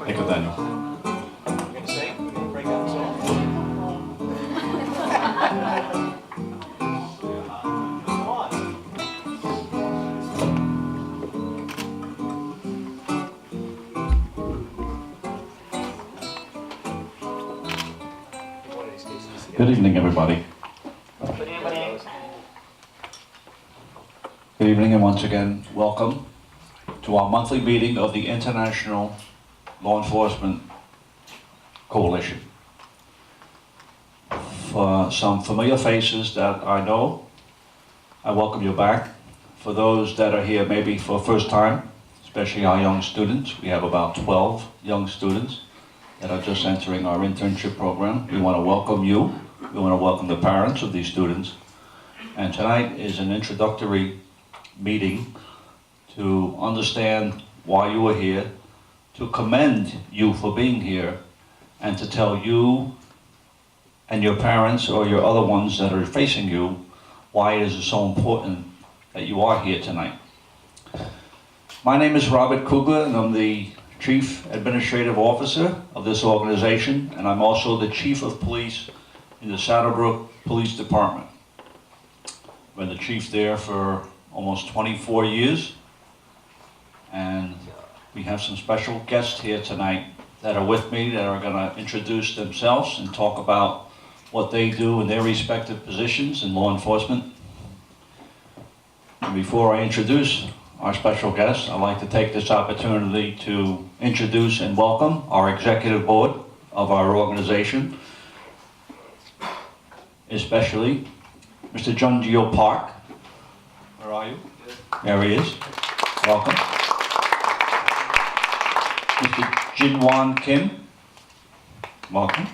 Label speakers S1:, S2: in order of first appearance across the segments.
S1: Thank you, Daniel.
S2: You're gonna sing? You're gonna break out the song? Come on. One of these cases.
S1: Good evening, everybody.
S2: Good evening.
S1: Good evening, and once again, welcome to our monthly meeting of the International Law Enforcement Coalition. For some familiar faces that I know, I welcome you back. For those that are here maybe for the first time, especially our young students, we have about 12 young students that are just entering our internship program. We want to welcome you. We want to welcome the parents of these students. And tonight is an introductory meeting to understand why you are here, to commend you for being here, and to tell you and your parents or your other ones that are facing you why it is so important that you are here tonight. My name is Robert Kugler, and I'm the Chief Administrative Officer of this organization, and I'm also the Chief of Police in the Saddlebrook Police Department. I've been the chief there for almost 24 years, and we have some special guests here tonight that are with me that are going to introduce themselves and talk about what they do in their respective positions in law enforcement. And before I introduce our special guests, I'd like to take this opportunity to introduce and welcome our executive board of our organization, especially Mr. Jungyo Park. Where are you? There he is. Welcome. Mr. Jinwon Kim. Welcome.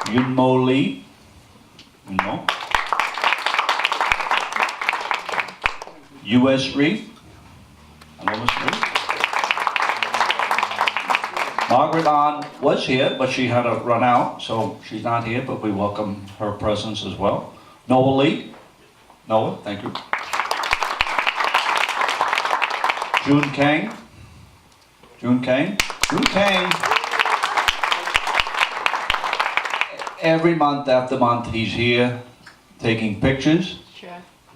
S1: Yunmo Lee. Yunmo. U.S. Reed. Hello, Ms. Reed. Margaret Ahn was here, but she had to run out, so she's not here, but we welcome her presence as well. Noah Lee. Noah, thank you. June Kang. June Kang. June Kang. Every month after month, he's here taking pictures,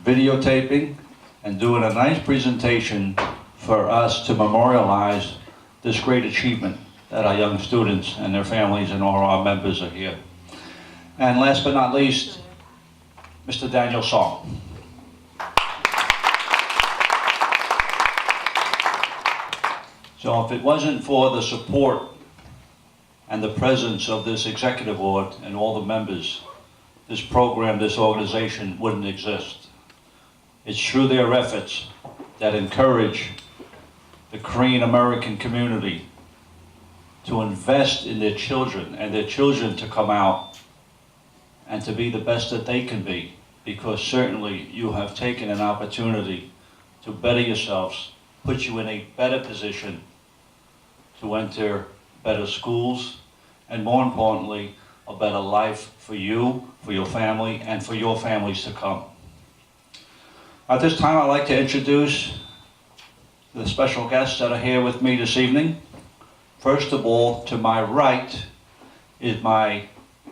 S1: videotaping, and doing a nice presentation for us to memorialize this great achievement that our young students and their families and all our members are here. And last but not least, Mr. Daniel Song. So if it wasn't for the support and the presence of this executive board and all the members, this program, this organization wouldn't exist. It's through their efforts that encourage the Korean American community to invest in their children and their children to come out and to be the best that they can be, because certainly you have taken an opportunity to better yourselves, put you in a better position to enter better schools, and more importantly, a better life for you, for your family, and for your families to come. At this time, I'd like to introduce the special guests that are here with me this evening. First of all, to my right is my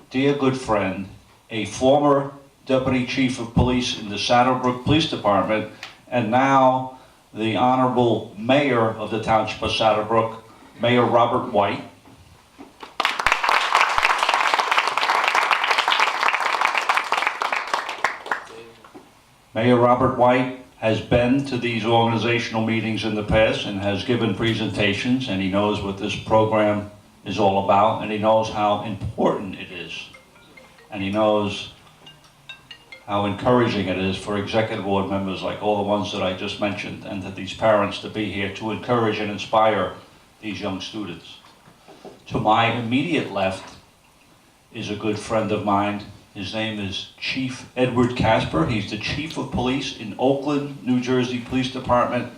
S1: dear good friend, a former Deputy Chief of Police in the Saddlebrook Police Department, and now the Honorable Mayor of the Township of Saddlebrook, Mayor Robert White. Mayor Robert White has been to these organizational meetings in the past and has given presentations, and he knows what this program is all about, and he knows how important it is. And he knows how encouraging it is for executive board members like all the ones that I just mentioned, and to these parents to be here to encourage and inspire these young students. To my immediate left is a good friend of mine. His name is Chief Edward Casper. He's the Chief of Police in Oakland, New Jersey Police Department,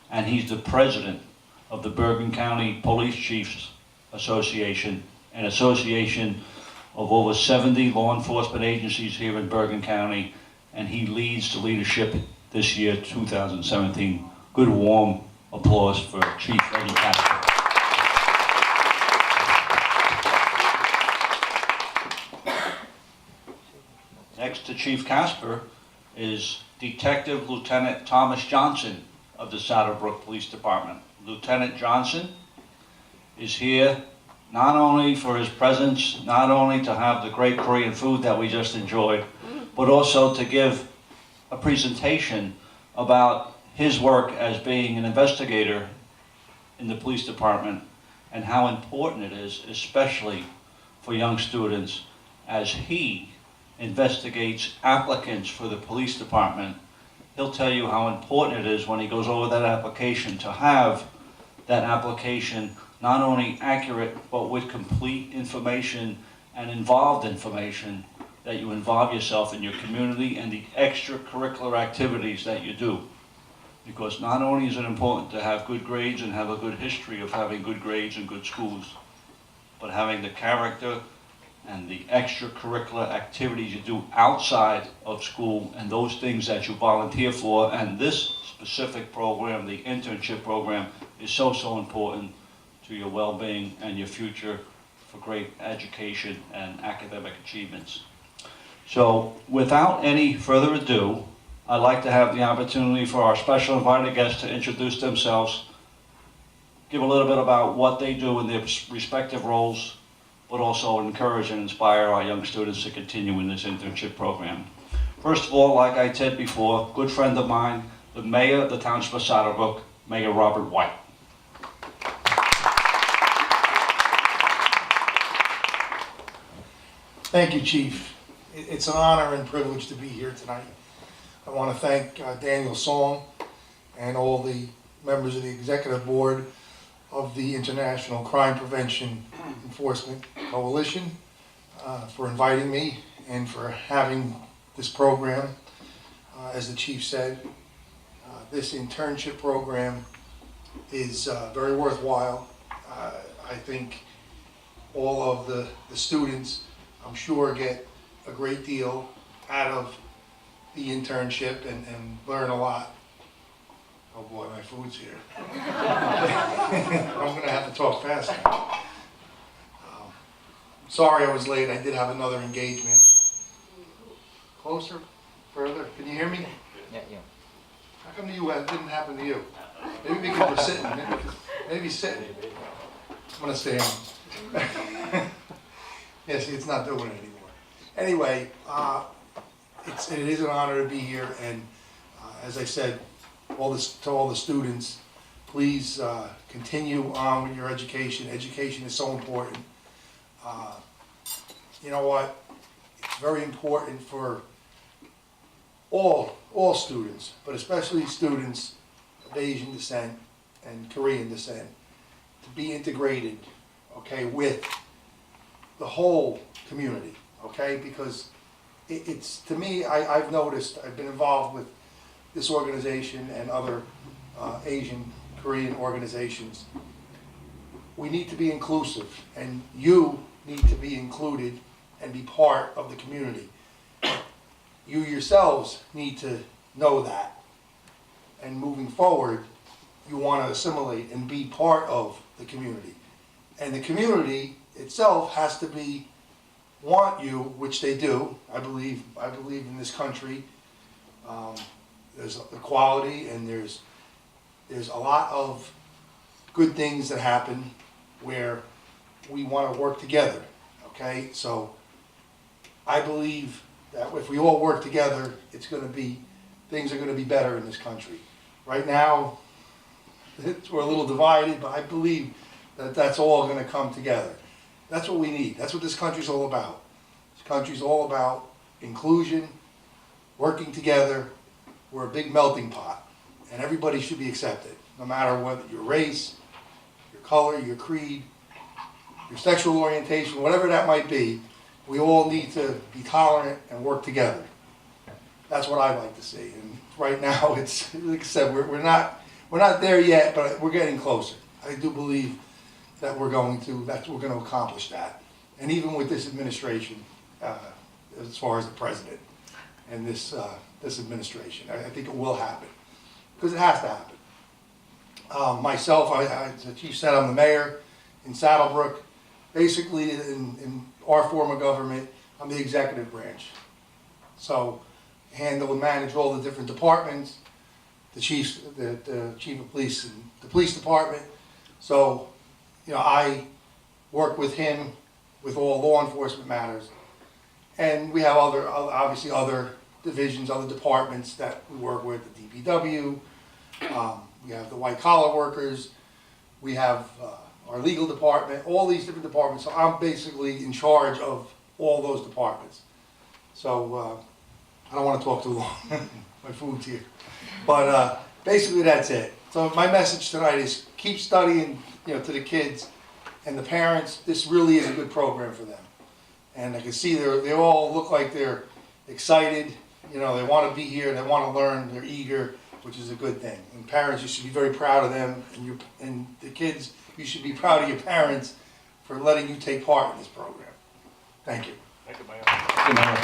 S1: and he's the president of the Bergen County Police Chiefs Association, an association of over 70 law enforcement agencies here in Bergen County, and he leads the leadership this year, 2017. Good warm applause for Chief Eddie Casper. Next to Chief Casper is Detective Lieutenant Thomas Johnson of the Saddlebrook Police Department. Lieutenant Johnson is here not only for his presence, not only to have the great Korean food that we just enjoyed, but also to give a presentation about his work as being an investigator in the police department and how important it is, especially for young students, as he investigates applicants for the police department. He'll tell you how important it is when he goes over that application to have that application not only accurate, but with complete information and involved information, that you involve yourself in your community and the extracurricular activities that you do. Because not only is it important to have good grades and have a good history of having good grades and good schools, but having the character and the extracurricular activities you do outside of school and those things that you volunteer for. And this specific program, the internship program, is so important to your well-being and your future for great education and academic achievements. So without any further ado, I'd like to have the opportunity for our special invited guests to introduce themselves, give a little bit about what they do in their respective roles, but also encourage and inspire our young students to continue in this internship program. First of all, like I said before, good friend of mine, the Mayor of the Township of Saddlebrook, Mayor Robert White.
S3: Thank you, Chief. It's an honor and privilege to be here tonight. I want to thank Daniel Song and all the members of the Executive Board of the International Crime Prevention Enforcement Coalition for inviting me and for having this program. As the Chief said, this internship program is very worthwhile. I think all of the students, I'm sure, get a great deal out of the internship and learn a lot. Oh boy, my food's here. I'm gonna have to talk fast now. Sorry I was late, I did have another engagement. Closer, further, can you hear me?
S2: Yeah.
S3: How come it didn't happen to you? Maybe because we're sitting, maybe sitting. I'm gonna stay on. Yeah, see, it's not doing it anymore. Anyway, it is an honor to be here, and as I said, to all the students, please continue on with your education. Education is so important. You know what? It's very important for all students, but especially students of Asian descent and Korean descent, to be integrated, okay, with the whole community, okay? Because it's to me, I've noticed, I've been involved with this organization and other Asian, Korean organizations. We need to be inclusive, and you need to be included and be part of the community. You yourselves need to know that. And moving forward, you want to assimilate and be part of the community. And the community itself has to want you, which they do. I believe in this country, there's equality and there's there's a lot of good things that happen where we want to work together, okay? So I believe that if we all work together, things are gonna be better in this country. Right now, we're a little divided, but I believe that that's all gonna come together. That's what we need. That's what this country's all about. This country's all about inclusion, working together. We're a big melting pot, and everybody should be accepted, no matter whether your race, your color, your creed, your sexual orientation, whatever that might be. We all need to be tolerant and work together. That's what I like to see. And right now, it's like I said, we're not there yet, but we're getting closer. I do believe that we're going to accomplish that. And even with this administration, as far as the president and this administration, I think it will happen, because it has to happen. Myself, as the chief said, I'm the mayor in Saddlebrook. Basically, in our form of government, I'm the executive branch. So, handle and manage all the different departments, the chief of police and the police department. So, I work with him with all law enforcement matters. And we have obviously other divisions, other departments that we work with, the DPW, we have the white collar workers, we have our legal department, all these different departments. So I'm basically in charge of all those departments. So I don't want to talk too long. My food's here. But basically that's it. So my message tonight is keep studying, to the kids and the parents. This really is a good program for them. And I can see they all look like they're excited. They want to be here, they want to learn, they're eager, which is a good thing. And parents, you should be very proud of them. And the kids, you should be proud of your parents for letting you take part in this program. Thank you.
S2: Thank you, Mayor.
S1: Thank you, Mayor.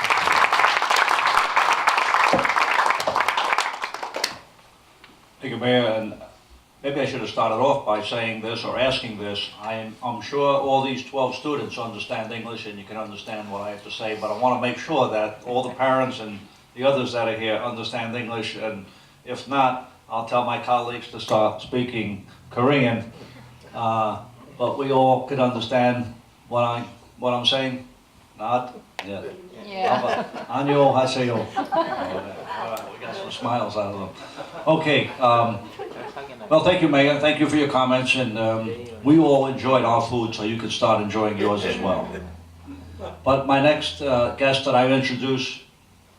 S1: Thank you, Mayor. And maybe I should have started off by saying this or asking this. I'm sure all these 12 students understand English and you can understand what I have to say, but I want to make sure that all the parents and the others that are here understand English, and if not, I'll tell my colleagues to start speaking Korean. But we all can understand what I'm saying. Nod? Yeah.
S4: Yeah.
S1: 안녕하세요. We got some smiles out of them. Okay. Well, thank you, Megan. Thank you for your comments, and we all enjoyed our food, so you can start enjoying yours as well. But my next guest that I introduce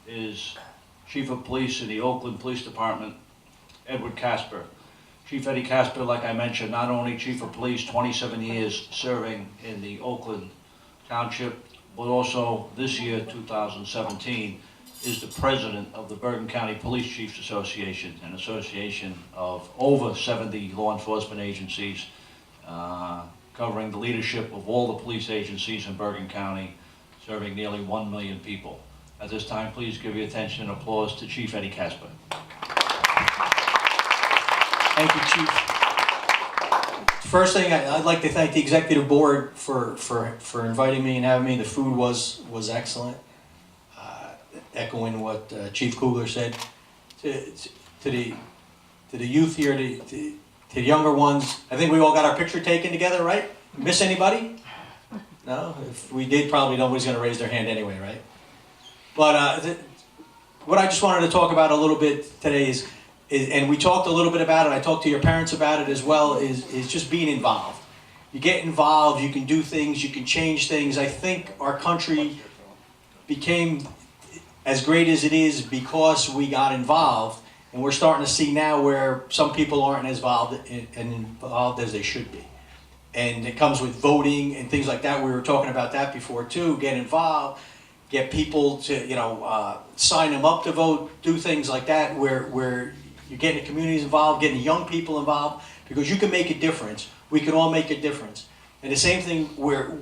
S1: is Chief of Police in the Oakland Police Department, Edward Casper. Chief Eddie Casper, like I mentioned, not only Chief of Police, 27 years serving in the Oakland Township, but also this year, 2017, is the president of the Bergen County Police Chiefs Association, an association of over 70 law enforcement agencies, covering the leadership of all the police agencies in Bergen County, serving nearly 1 million people. At this time, please give your attention and applause to Chief Eddie Casper.
S5: Thank you, Chief. First thing, I'd like to thank the executive board for inviting me and having me. The food was excellent. Echoing what Chief Kugler said, to the youth here, to the younger ones. I think we all got our picture taken together, right? Miss anybody? No? If we did, probably nobody's going to raise their hand anyway, right? But what I just wanted to talk about a little bit today is, and we talked a little bit about it, I talked to your parents about it as well, is just being involved. You get involved, you can do things, you can change things. I think our country became as great as it is because we got involved, and we're starting to see now where some people aren't as involved as they should be. And it comes with voting and things like that. We were talking about that before too. Get involved, get people to sign them up to vote, do things like that where you're getting the communities involved, getting the young people involved, because you can make a difference. We can all make a difference. And the same thing where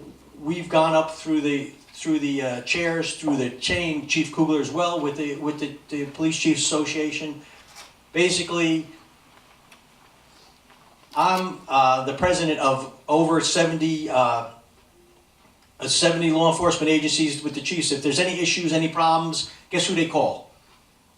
S5: we've gone up through the chairs, through the chain, Chief Kugler as well, with the Police Chiefs Association. Basically, I'm the president of over 70 law enforcement agencies with the chiefs. If there's any issues, any problems, guess who they call?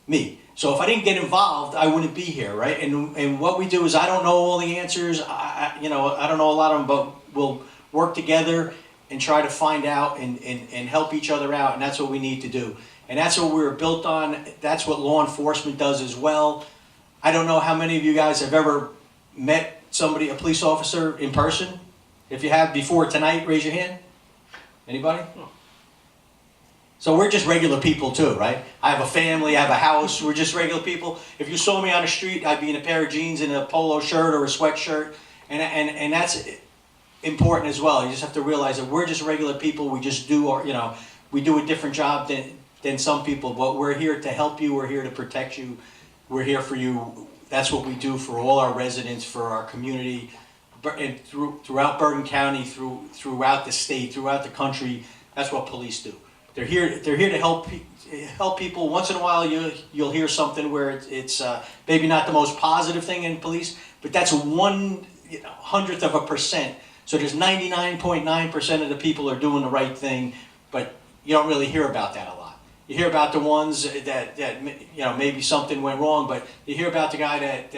S5: me. So if I didn't get involved, I wouldn't be here, right? And what we do is, I don't know all the answers, I don't know a lot of them, but we'll work together and try to find out and help each other out, and that's what we need to do. And that's what we're built on, that's what law enforcement does as well. I don't know how many of you guys have ever met somebody, a police officer, in person. If you have before tonight, raise your hand. Anybody? So we're just regular people too, right? I have a family, I have a house, we're just regular people. If you saw me on the street, I'd be in a pair of jeans and a polo shirt or a sweatshirt, and that's important as well. You just have to realize that we're just regular people, we just do our, we do a different job than some people, but we're here to help you, we're here to protect you, we're here for you. That's what we do for all our residents, for our community, and throughout Bergen County, throughout the state, throughout the country. That's what police do. They're here to help people. Once in a while, you'll hear something where it's maybe not the most positive thing in police, but that's 1/100%. So there's 99.9% of the people are doing the right thing, but you don't really hear about that a lot. You hear about the ones that maybe something went wrong, but you hear about the guy that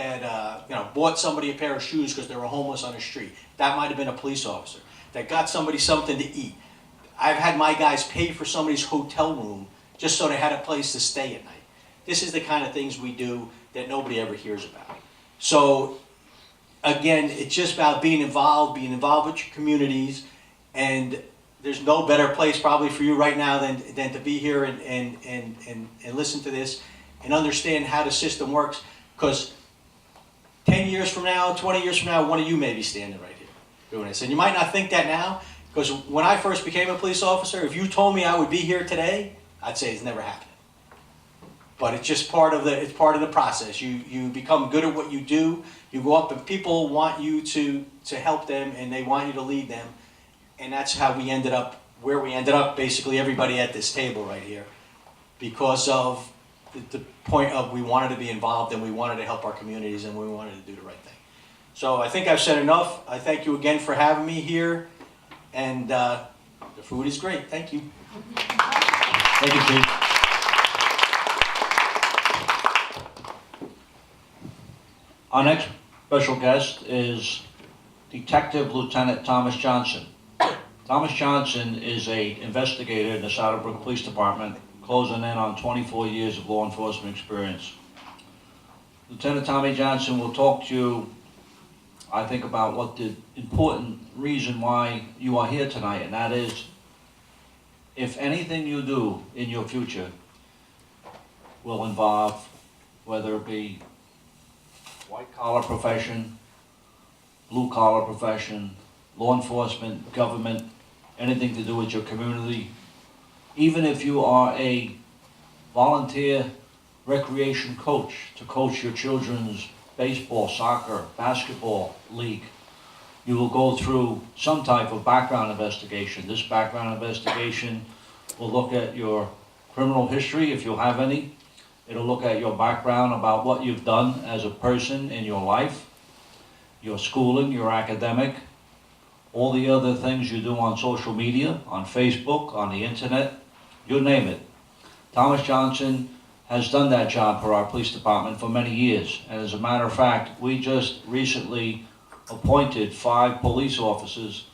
S5: bought somebody a pair of shoes because they were homeless on the street. That might have been a police officer. That got somebody something to eat. I've had my guys pay for somebody's hotel room just so they had a place to stay at night. This is the kind of things we do that nobody ever hears about. So again, it's just about being involved with your communities, and there's no better place probably for you right now than to be here and listen to this and understand how the system works, because 10 years from now, 20 years from now, one of you may be standing right here doing this. And you might not think that now, because when I first became a police officer, if you told me I would be here today, I'd say it's never happening. But it's just part of the process. You become good at what you do. You go up and people want you to help them, and they want you to lead them. And that's how we ended up where we ended up, basically everybody at this table right here, because of the point of we wanted to be involved and we wanted to help our communities and we wanted to do the right thing. So I think I've said enough. I thank you again for having me here. And the food is great. Thank you.
S1: Thank you, Chief. Our next special guest is Detective Lieutenant Thomas Johnson. Thomas Johnson is an investigator in the Saddlebrook Police Department, closing in on 24 years of law enforcement experience. Lieutenant Tommy Johnson will talk to you, I think, about what the important reason why you are here tonight, and that is, if anything you do in your future will involve, whether it be white-collar profession, blue-collar profession, law enforcement, government, anything to do with your community, even if you are a volunteer recreation coach to coach your children's baseball, soccer, basketball league, you will go through some type of background investigation. This background investigation will look at your criminal history, if you have any. It'll look at your background about what you've done as a person in your life, your schooling, your academic, all the other things you do on social media, on Facebook, on the internet, you name it. Thomas Johnson has done that job for our police department for many years. And as a matter of fact, we just recently appointed 5 police officers,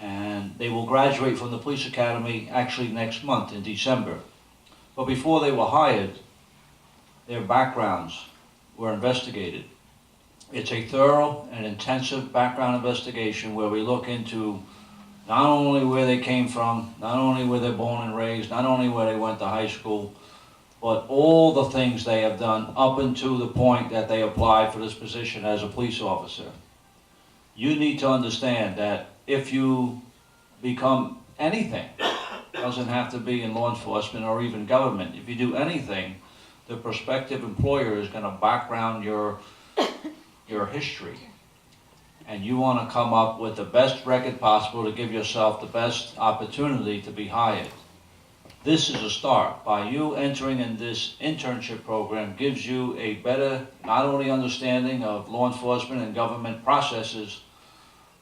S1: and they will graduate from the police academy actually next month in December. But before they were hired, their backgrounds were investigated. It's a thorough and intensive background investigation where we look into not only where they came from, not only where they're born and raised, not only where they went to high school, but all the things they have done up until the point that they applied for this position as a police officer. You need to understand that if you become anything, doesn't have to be in law enforcement or even government, if you do anything, the prospective employer is going to background your history. And you want to come up with the best record possible to give yourself the best opportunity to be hired. This is a start. By you entering in this internship program gives you a better, not only understanding of law enforcement and government processes,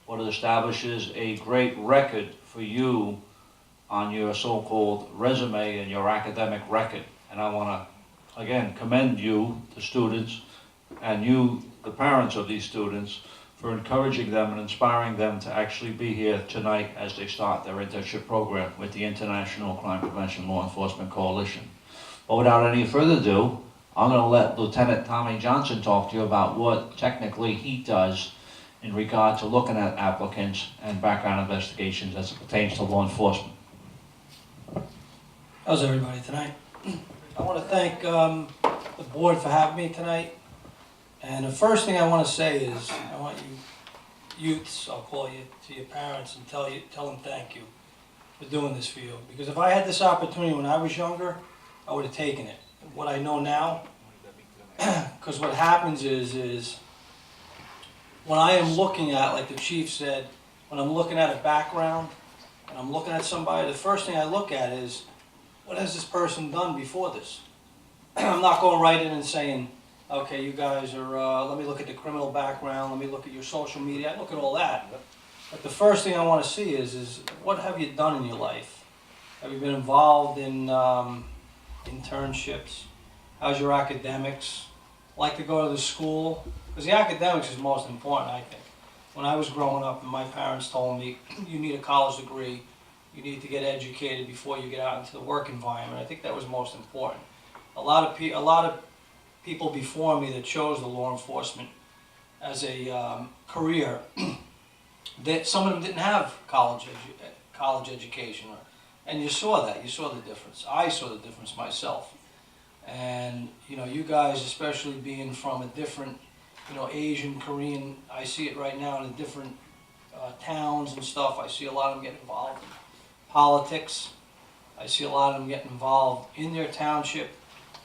S1: but it establishes a great record for you on your so-called resume and your academic record. And I want to again, commend you, the students, and you, the parents of these students, for encouraging them and inspiring them to actually be here tonight as they start their internship program with the International Crime Prevention Law Enforcement Coalition. But without any further ado, I'm going to let Lieutenant Tommy Johnson talk to you about what technically he does in regard to looking at applicants and background investigations as it pertains to law enforcement.
S4: How's everybody tonight? I want to thank the board for having me tonight. And the first thing I want to say is, I want you youths, I'll call you, to your parents and tell them thank you for doing this for you. Because if I had this opportunity when I was younger, I would have taken it. What I know now, because what happens is when I am looking at, like the chief said, when I'm looking at a background and I'm looking at somebody, the first thing I look at is, what has this person done before this? I'm not going right in and saying, okay, you guys are, let me look at the criminal background, let me look at your social media, I look at all that. But the first thing I want to see is what have you done in your life? Have you been involved in internships? How's your academics? Like to go to the school? Because the academics is most important, I think. When I was growing up and my parents told me, you need a college degree, you need to get educated before you get out into the work environment, I think that was most important. A lot of people before me that chose the law enforcement as a career, that some of them didn't have college education, and you saw that. You saw the difference. I saw the difference myself, and you guys, especially being from a different, Asian, Korean, I see it right now in the different towns and stuff. I see a lot of them getting involved in politics. I see a lot of them getting involved in their township.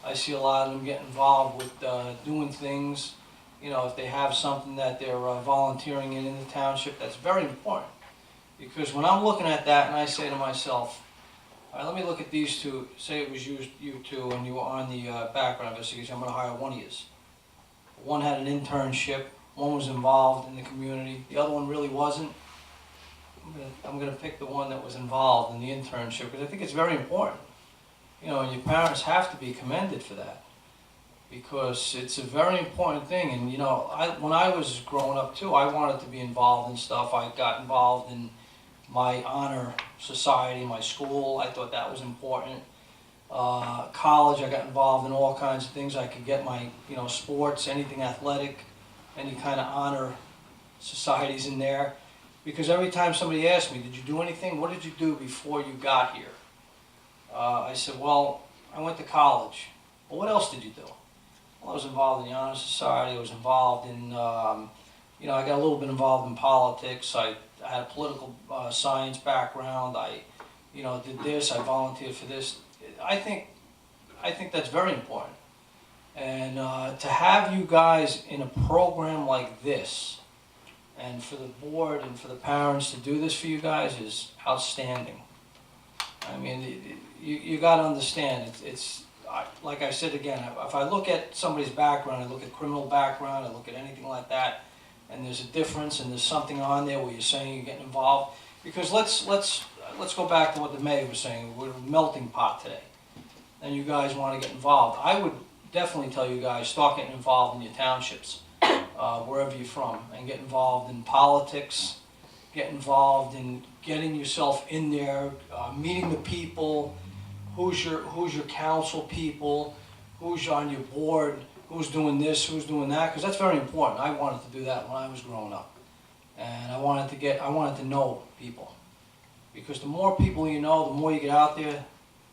S4: I see a lot of them get involved with doing things, if they have something that they're volunteering in the township. That's very important, because when I'm looking at that and I say to myself, all right, let me look at these two, say it was you two and you were on the background investigation, I'm going to hire one of you. One had an internship, one was involved in the community, the other one really wasn't. I'm going to pick the one that was involved in the internship, because I think it's very important. And your parents have to be commended for that, because it's a very important thing. And when I was growing up too, I wanted to be involved in stuff. I got involved in my honor society, my school. I thought that was important. College, I got involved in all kinds of things. I could get my, sports, anything athletic, any kind of honor societies in there. Because every time somebody asked me, did you do anything? What did you do before you got here? I said, well, I went to college. Well, what else did you do? Well, I was involved in the Honor Society. I was involved in, I got a little bit involved in politics. I had a political science background. I, did this. I volunteered for this. I think that's very important. And to have you guys in a program like this, and for the board and for the parents to do this for you guys is outstanding. I mean, you got to understand, it's like I said again, if I look at somebody's background, I look at criminal background, I look at anything like that, and there's a difference, and there's something on there where you're saying you're getting involved. Because let's go back to what the mayor was saying. We're a melting pot today, and you guys want to get involved. I would definitely tell you guys, start getting involved in your townships, wherever you're from, and get involved in politics, get involved in getting yourself in there, meeting the people, who's your council people, who's on your board, who's doing this, who's doing that, because that's very important. I wanted to do that when I was growing up, and I wanted to know people, because the more people you know, the more you get out there,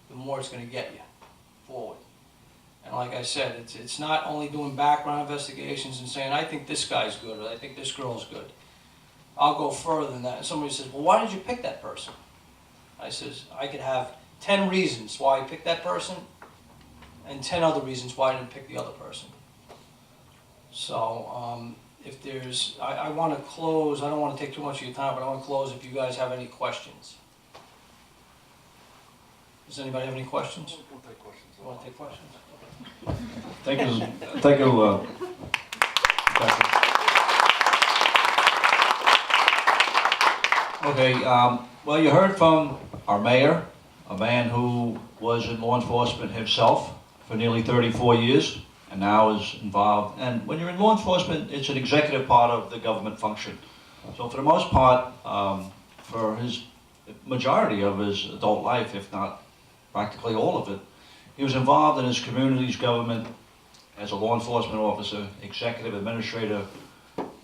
S4: the more it's going to get you forward. And like I said, it's not only doing background investigations and saying, I think this guy's good, or I think this girl's good. I'll go further than that. And somebody says, well, why did you pick that person? I says, I could have 10 reasons why I picked that person, and 10 other reasons why I didn't pick the other person. So, if there's, I want to close, I don't want to take too much of your time, but I want to close if you guys have any questions. Does anybody have any questions?
S2: We'll take questions.
S4: You want to take questions?
S1: Thank you. Thank you. Okay, well, you heard from our mayor, a man who was in law enforcement himself, for nearly 34 years, and now is involved. And when you're in law enforcement, it's an executive part of the government function. So for the most part, for his majority of his adult life, if not practically all of it, he was involved in his community's government as a law enforcement officer, executive administrator,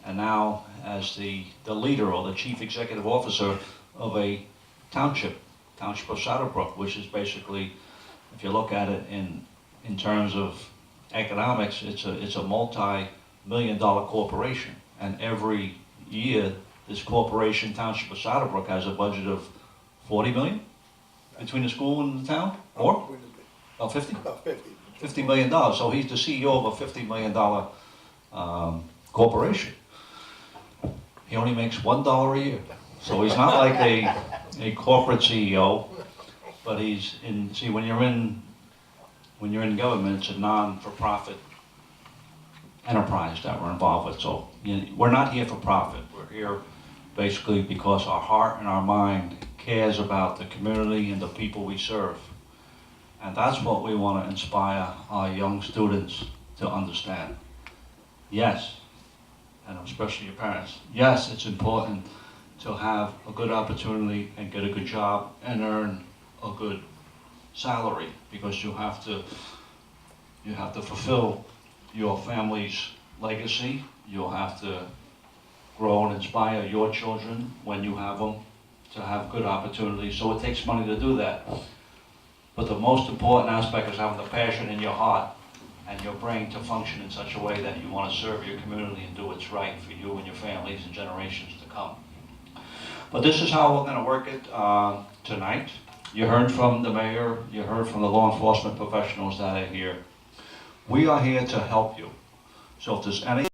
S1: and now as the leader or the chief executive officer of a township of Shadowbrook, which is basically, if you look at it in terms of economics, it's a multi-million-dollar corporation. And every year, this corporation, Township of Shadowbrook, has a budget of 40 million between the school and the town, or about 50?
S3: About 50.
S1: $50 million. So he's the CEO of a $50 million corporation. He only makes $1 a year. So he's not like a corporate CEO, but he's in, see, when you're in government, it's a non-for-profit enterprise that we're involved with. So we're not here for profit. We're here basically because our heart and our mind cares about the community and the people we serve. And that's what we want to inspire our young students to understand. Yes, and especially your parents, yes, it's important to have a good opportunity and get a good job and earn a good salary, because you have to fulfill your family's legacy. You'll have to grow and inspire your children when you have them to have good opportunities. So it takes money to do that. But the most important aspect is having the passion in your heart and your brain to function in such a way that you want to serve your community and do what's right for you and your families and generations to come. But this is how we're going to work it tonight. You heard from the mayor, you heard from the law enforcement professionals that are here. We are here to help you. So if there's any